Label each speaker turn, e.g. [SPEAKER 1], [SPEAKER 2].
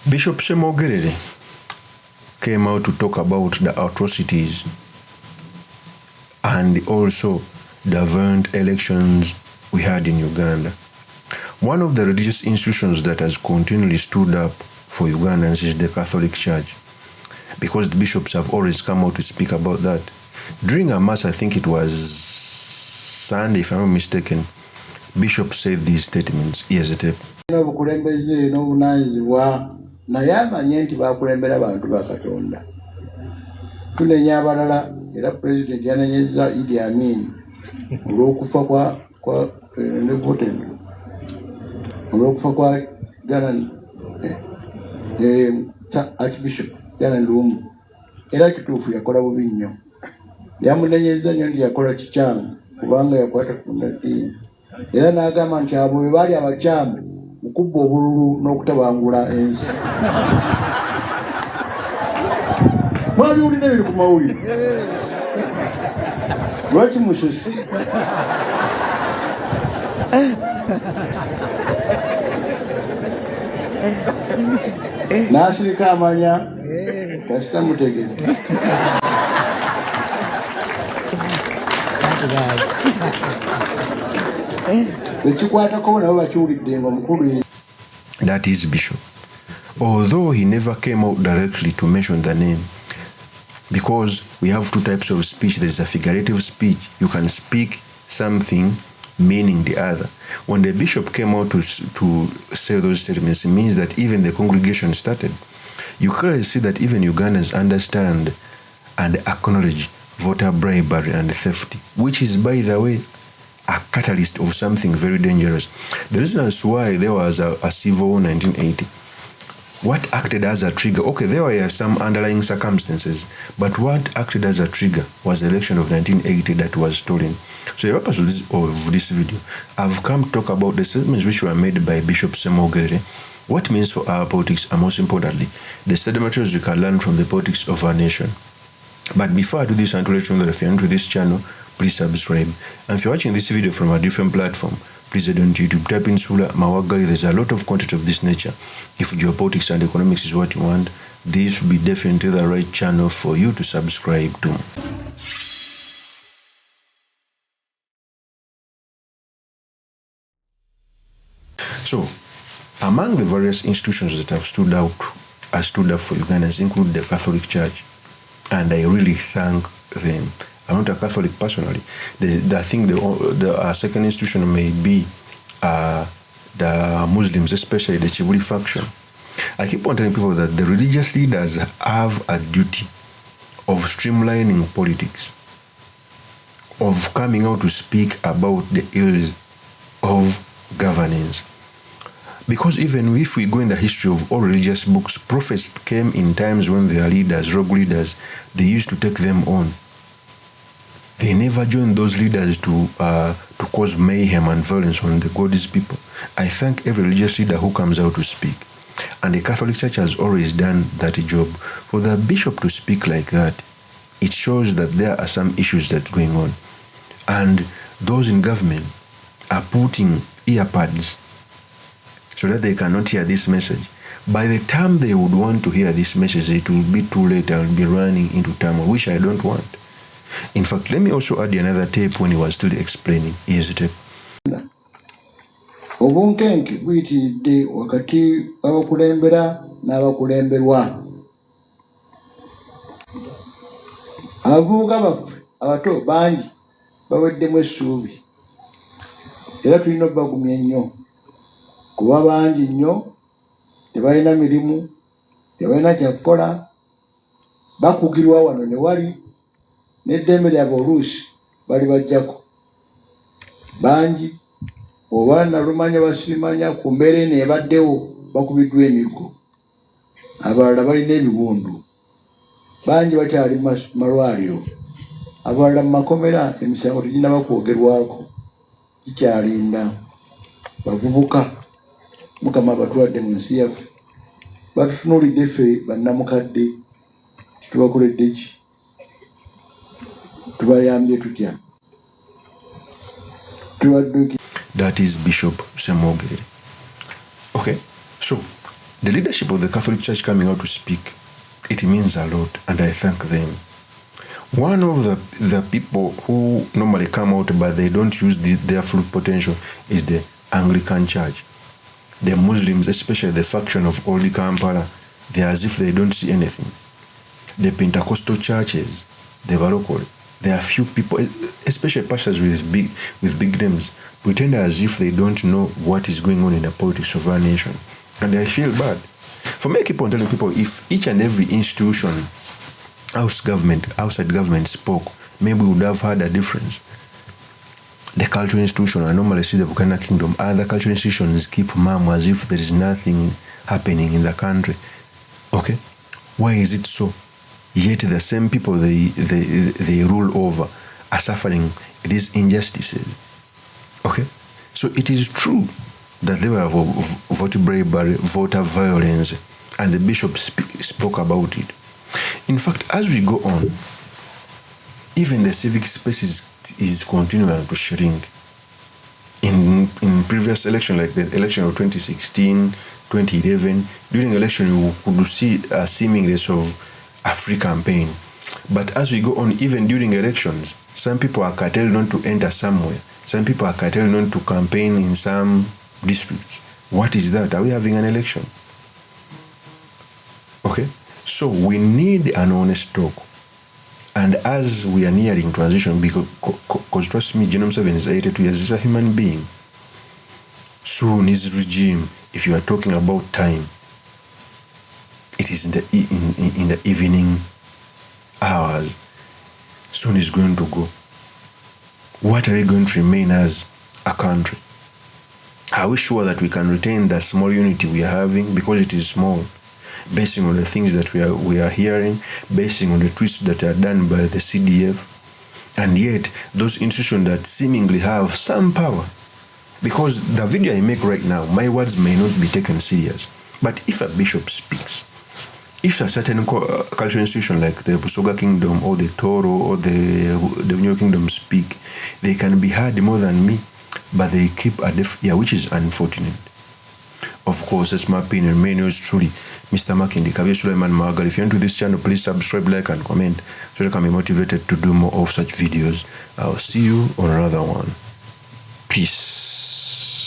[SPEAKER 1] Bishop SSEMWOGERERE came out to talk about the atrocities and also the violent elections we had in Uganda. One of the religious institutions that has continually stood up for Ugandans is the Catholic Church, because the bishops have always come out to speak about that. During a mass, I think it was Sunday, if I'm not mistaken, Bishop said these statements. Here's the tape.
[SPEAKER 2] naye amanye nti bakulembera abantu ba Katonda. Tunenya abalala era President yanenyezza IDDI AMIN olw'okufa kwa Archbishop Ganan Lumu. Era kituufu yakola bubi nnyo. Yamunenyezza nnyo nti yakola kikyamu kubanga yakwata ku ndadiini. Era n'agamba nti abo bwe baali abakyamu mukubba obululu n'okutabangula ensi. Mwabiwulira biri ku mawulire. Lwaki musisi? N'asirika amanya kasita mutegedde.
[SPEAKER 1] That is Bishop. Although he never came out directly to mention the name, because we have two types of speech. There is a figurative speech. You can speak something meaning the other. When the bishop came out to say those statements, it means that even the congregation started. You clearly see that even Ugandans understand and acknowledge voter bribery and theft, which is, by the way, a catalyst of something very dangerous. The reason is why there was a civil war in 1980. What acted as a trigger? Okay, there were some underlying circumstances, but what acted as a trigger was the election of 1980 that was stolen. So the purpose of this video, I've come to talk about the statements which were made by Bishop SSEMWOGERERE, what it means for our politics, and most importantly, the study materials we can learn from the politics of our nation. But before I do this, I want to let you know that if you're new to this channel, please subscribe. And if you're watching this video from a different platform, please head on to YouTube, type in Sula Mawagali. There's a lot of content of this nature. If geopolitics and economics is what you want, this will be definitely the right channel for you to subscribe to. So, among the various institutions that have stood up for Ugandans include the Catholic Church, and I really thank them. I'm not a Catholic personally. I think the second institution may be the Muslims, especially the Chibuli faction. I keep on telling people that the religious leaders have a duty of streamlining politics, of coming out to speak about the ills of governance. Because even if we go in the history of all religious books, prophets came in times when their leaders, rogue leaders, they used to take them on. They never joined those leaders to cause mayhem and violence on the God's people. I thank every religious leader who comes out to speak. And the Catholic Church has always done that job. For the bishop to speak like that, it shows that there are some issues that's going on. And those in government are putting earpads so that they cannot hear this message. By the time they would want to hear this message, it will be too late and be running into turmoil, which I don't want. In fact, let me also add another tape when he was still explaining. Here's the tape.
[SPEAKER 2] Obunkenke buyitiridde wakati w'abakulembera n'abakulemberwa. Abavubuka baffe abato bangi baweddemu essuubi. Era tulina obbagumya ennyo. Kuba bangi nnyo tebalina mirimu, tebalina kyakukola, bakugirwa wano ne wali n'eddembe lyabwe oluusi bali bajjako. Bangi oba nalumanya basirimanya ku mbeera eno ebaddewo bakubiddwa emiggo. Abalala balina ebiwundu. Bangi bakyali malwaliro. Abalala mu makomera emisango teginnaba kwogerwako. Kikyalinda. Bavubuka Mukama batwadde mu nsi yaffe. Batutunuulidde ffe bannamukadde. Tubakoledde ki? Tubayambye tutya?
[SPEAKER 1] That is Bishop SSEMWOGERERE. Okay, so The leadership of the Catholic Church coming out to speak, it means a lot, and I thank them. One of the people who normally come out but they don't use their full potential is the Anglican Church. The Muslims, especially the faction of Old Kampala, they're as if they don't see anything. The Pentecostal churches, the local, there are few people, especially pastors with big names, pretend as if they don't know what is going on in the politics of our nation. And I feel bad. For me, I keep on telling people, if each and every institution, outside government spoke, maybe we would have had a difference. The cultural institution, I normally see the Bukana Kingdom, other cultural institutions keep mum as if there is nothing happening in the country. Okay? Why is it so? Yet the same people they rule over are suffering these injustices. Okay? So it is true that there were voter bribery, voter violence, and the bishop spoke about it. In fact, as we go on, even the civic space is continuing to shrink. In previous election, like the election of 2016, 2011, during election you could see a seemingness of a free campaign. But as we go on, even during elections, some people are curtailed not to enter somewhere. Some people are curtailed not to campaign in some districts. What is that? Are we having an election? Okay? So we need an honest talk. And as we are nearing transition, because trust me, General MUSEVENI is 82 years, he's a human being. Soon his regime, if you are talking about time, it is in the evening hours. Soon he's going to go. What are we going to remain as a country? Are we sure that we can retain the small unity we are having, because it is small, basing on the things that we are hearing, basing on the tweets that are done by the CDF, and yet those institutions that seemingly have some power? Because the video I make right now, my words may not be taken serious, but if a bishop speaks, if a certain cultural institution like the Busoga Kingdom or the Toro or the New Kingdom speak, they can be heard more than me, but they keep a deaf ear, which is unfortunate. Of course, that's my opinion. My name is truly Mr. Makindi Kabir Suleiman Magal. If you're into this channel, please subscribe, like, and comment so that I can be motivated to do more of such videos. I'll see you on another one. Peace.